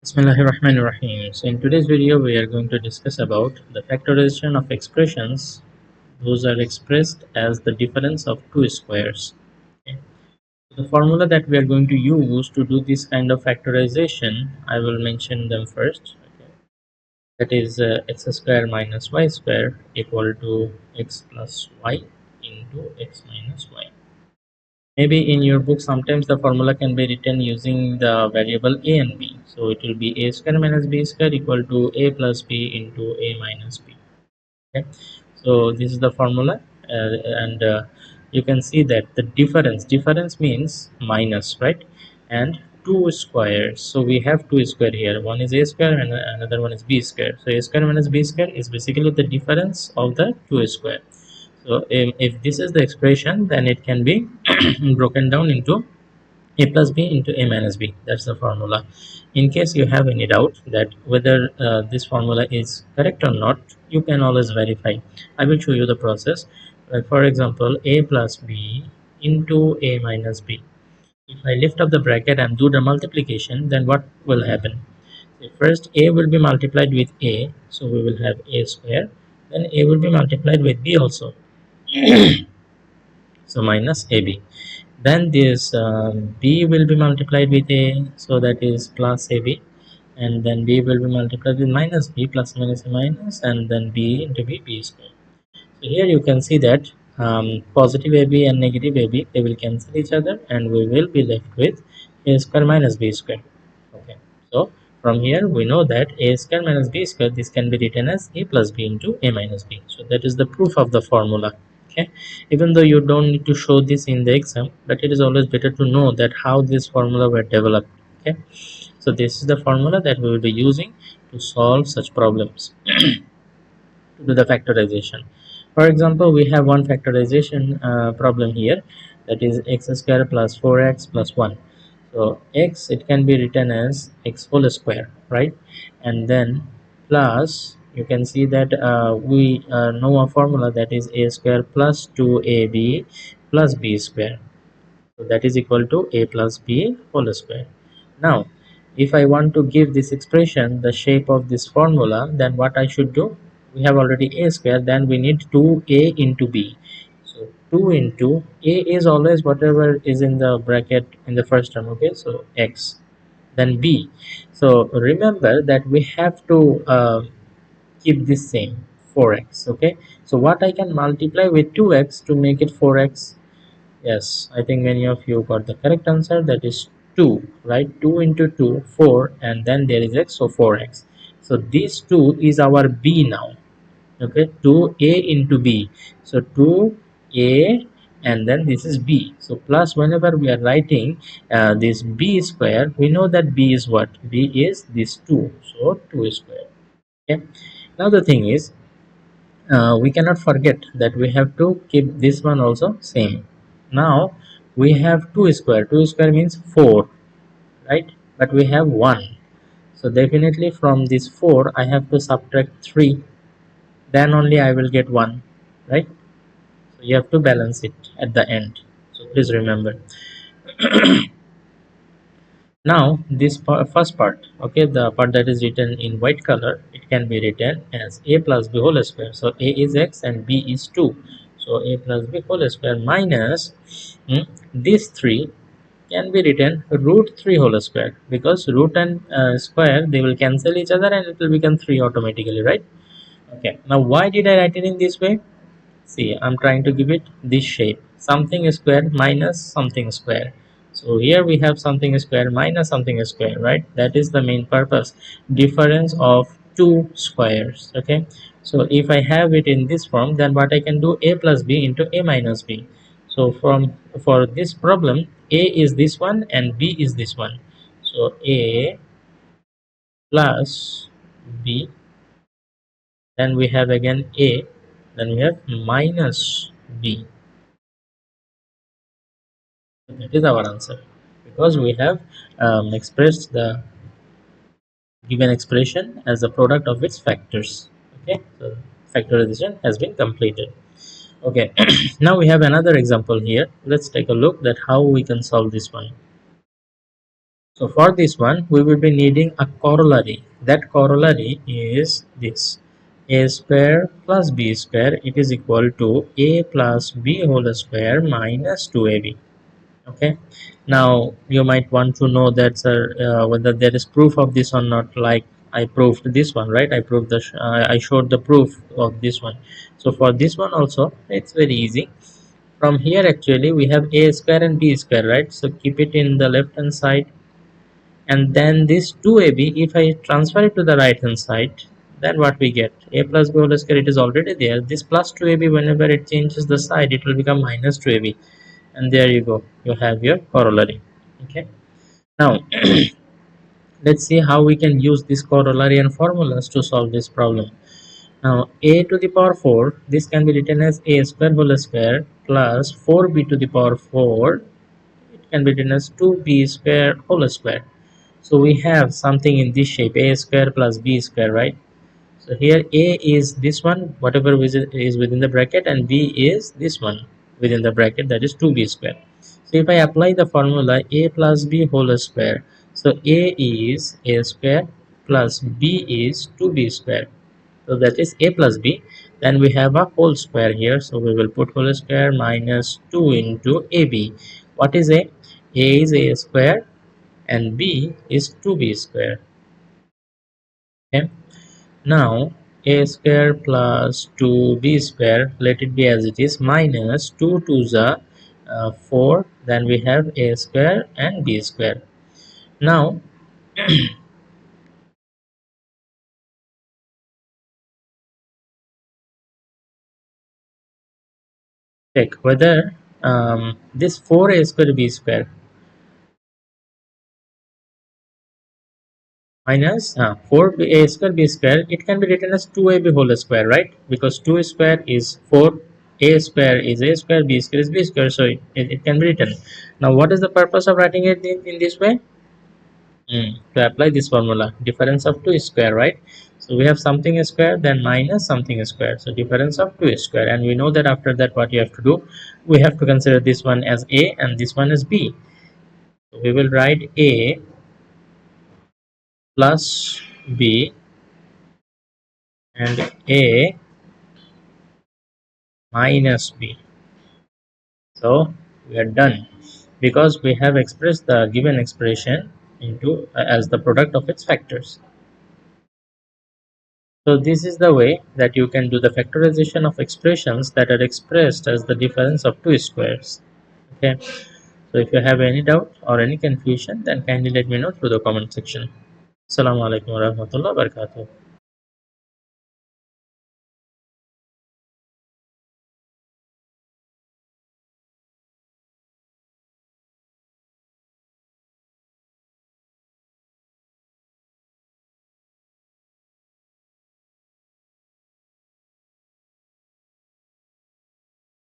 Bismillahirrahmanirrahim. So in today's video we are going to discuss about the factorization of expressions. Those are expressed as the difference of two squares. Okay. So the formula that we are going to use to do this kind of factorization, I will mention them first. Okay. That is x square minus y square equal to x plus y into x minus y. Maybe in your book sometimes the formula can be written using the variable a and b. So it will be a square minus b square equal to a plus b into a minus b. Okay. So this is the formula, and you can see that the difference means minus, right? And two squares. So we have two square here. One is a square and another one is b square. So a square minus b square is basically the difference of the two square. So if this is the expression, then it can be broken down into a plus b into a minus b. That's the formula. In case you have any doubt that whether this formula is correct or not, you can always verify. I will show you the process. Like for example, a plus b into a minus b. If I lift up the bracket and do the multiplication, then what will happen? So first a will be multiplied with a, so we will have a square. Then a will be multiplied with b also, so minus ab. Then this b will be multiplied with a, so that is plus ab, and then b will be multiplied with minus b, plus minus a minus, and then b into b square. So here you can see that positive ab and negative ab, they will cancel each other and we will be left with a square minus b square. Okay, so from here we know that a square minus b square, this can be written as a plus b into a minus b. So that is the proof of the formula. Okay, even though you don't need to show this in the exam, but it is always better to know that how this formula were developed. Okay, so this is the formula that we will be using to solve such problems, to do the factorization. For example, we have one factorization problem here, that is x square plus 4x plus 1. So x, it can be written as x whole square, right? And then plus, you can see that we know a formula, that is a square plus 2ab plus b square. So that is equal to a plus b whole square. Now if I want to give this expression the shape of this formula, then what I should do? We have already a square, then we need 2a into b. So 2 into a is always whatever is in the bracket in the first term. Okay, so x, then b. So remember that we have to keep this same, 4x. Okay, so what I can multiply with 2x to make it 4x? Yes, I think many of you got the correct answer. That is 2, right? 2 into 2, 4, and then there is x, so 4x. So this 2 is our b now. Okay, 2a into b. So 2a, and then this is b. So plus, whenever we are writing this b square, we know that b is what? B is this 2. So 2 square. Okay. Now the thing is, we cannot forget that we have to keep this one also same. Now we have 2 square. 2 square means 4, right? But we have 1, so definitely from this 4 I have to subtract 3, then only I will get 1, right? So you have to balance it at the end, so please remember. Now this first part, okay, the part that is written in white color, it can be written as a plus b whole square. So a is x and b is 2, so a plus b whole square minus these 3 can be written root 3 whole square, because root and square, they will cancel each other and it will become 3 automatically, right? Okay, now why did I write it in this way? See, I'm trying to give it this shape, something square minus something square. So here we have something square minus something square, right? That is the main purpose, difference of two squares. Okay, so if I have it in this form, then what I can do, a plus b into a minus b. So for this problem, a is this one and b is this one. So a plus b, then we have again a, then we have minus b. That is our answer, because we have expressed the given expression as a product of its factors. Okay, so factorization has been completed. Okay, now we have another example here. Let's take a look at how we can solve this one. So for this one, we will be needing a corollary. That corollary is this: a square plus b square, it is equal to a plus b whole square minus 2ab. Okay, now you might want to know that, sir, whether there is proof of this or not. Like I proved this one, right? I showed the proof of this one. So for this one also, it's very easy. From here actually we have a square and b square, right? So keep it in the left hand side, and then this 2ab, if I transfer it to the right hand side, then what we get, a plus b whole square, it is already there. This plus 2ab, whenever it changes the side, it will become minus 2ab, and there you go, you have your corollary. Okay, now let's see how we can use this corollary and formulas to solve this problem. Now a to the power 4, this can be written as a square whole square plus 4b to the power 4, it can be written as 2b square whole square. So we have something in this shape, a square plus b square, right? So here a is this one, whatever is within the bracket, and b is this one within the bracket, that is 2b square. So if I apply the formula a plus b whole square, so a is a square plus b is 2b square. So that is a plus b. Then we have a whole square here, so we will put whole square minus 2 into ab. What is a? A is a square and b is 2b square. Okay, now a square plus 2b square, let it be as it is, minus 2 to the 4, then we have a square and b square. Now check whether this 4a square b square minus 4a square b square, it can be written as 2ab whole square, right? Because 2 square is 4, a square is a square, b square is b square, so it can be written. Now what is the purpose of writing it in this way? To apply this formula, difference of 2 square, right? So we have something square, then minus something square, so difference of 2 square, and we know that after that what you have to do, we have to consider this one as a and this one as b. So we will write a plus b and a minus b. So we are done, because we have expressed the given expression into as the product of its factors. So this is the way that you can do the factorization of expressions that are expressed as the difference of two squares. Okay, so if you have any doubt or any confusion, then kindly let me know through the comment section. Assalamu alaikum warahmatullahi wabarakatuh.